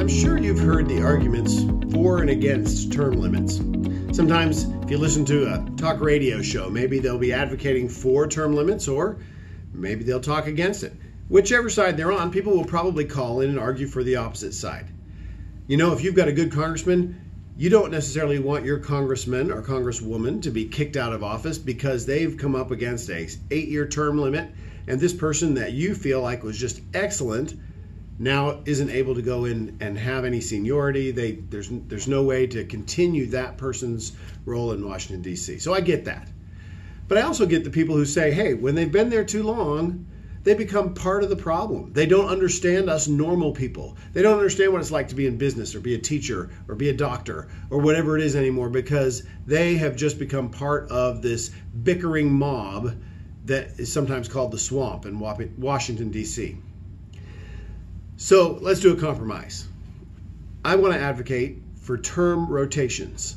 I'm sure you've heard the arguments for and against term limits. Sometimes if you listen to a talk radio show, maybe they'll be advocating for term limits or maybe they'll talk against it. Whichever side they're on, people will probably call in and argue for the opposite side. You know, if you've got a good congressman, you don't necessarily want your congressman or congresswoman to be kicked out of office because they've come up against a 8-year term limit and this person that you feel like was just excellent now isn't able to go in and have any seniority. There's no way to continue that person's role in Washington, D.C. So I get that. But I also get the people who say, hey, when they've been there too long, they become part of the problem. They don't understand us normal people. They don't understand what it's like to be in business or be a teacher or be a doctor or whatever it is anymore because they have just become part of this bickering mob that is sometimes called the swamp in Washington, D.C. So let's do a compromise. I want to advocate for term rotations.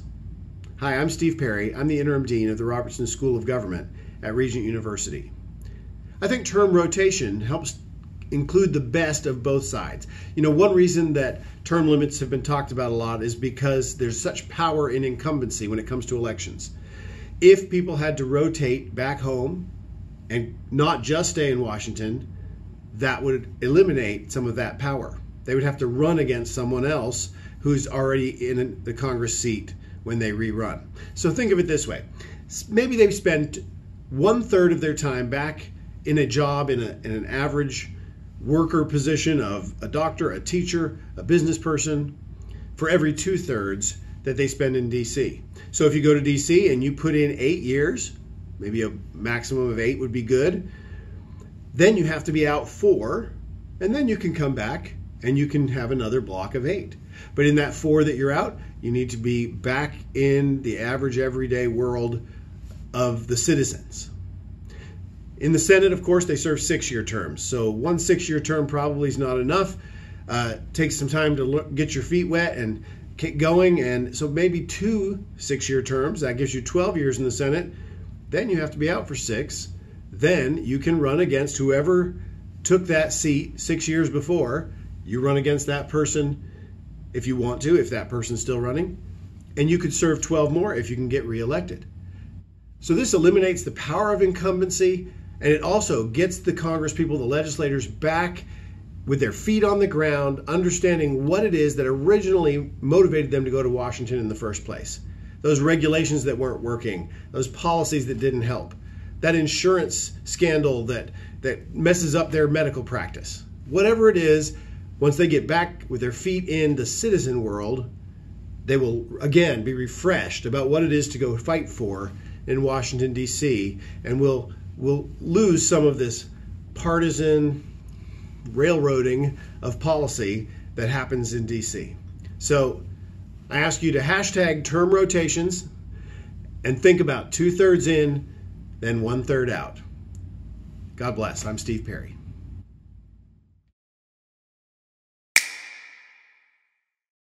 Hi, I'm Steve Perry. I'm the interim dean of the Robertson School of Government at Regent University. I think term rotation helps include the best of both sides. You know, one reason that term limits have been talked about a lot is because there's such power in incumbency when it comes to elections. If people had to rotate back home and not just stay in Washington, that would eliminate some of that power. They would have to run against someone else who's already in the Congress seat when they rerun. So think of it this way. Maybe they've spent 1/3 of their time back in a job in an average worker position of a doctor, a teacher, a business person for every 2/3 that they spend in DC. So if you go to DC and you put in 8 years, maybe a maximum of 8 would be good, then you have to be out 4, and then you can come back and you can have another block of 8. But in that 4 that you're out, you need to be back in the average everyday world of the citizens. In the Senate, of course, they serve 6-year terms. So one 6-year term probably is not enough. Takes some time to get your feet wet and get going. And so maybe 2 6-year terms, that gives you 12 years in the Senate. Then you have to be out for 6. Then you can run against whoever took that seat 6 years before. You run against that person if you want to, if that person's still running. And you could serve 12 more if you can get reelected. So this eliminates the power of incumbency, and it also gets the Congress people, the legislators, back with their feet on the ground, understanding what it is that originally motivated them to go to Washington in the first place. Those regulations that weren't working, those policies that didn't help, that insurance scandal that messes up their medical practice. Whatever it is, once they get back with their feet in the citizen world, they will again be refreshed about what it is to go fight for in Washington, D.C., and we'll lose some of this partisan railroading of policy that happens in D.C. So I ask you to hashtag term rotations and think about 2/3 in, then 1/3 out. God bless. I'm Steve Perry.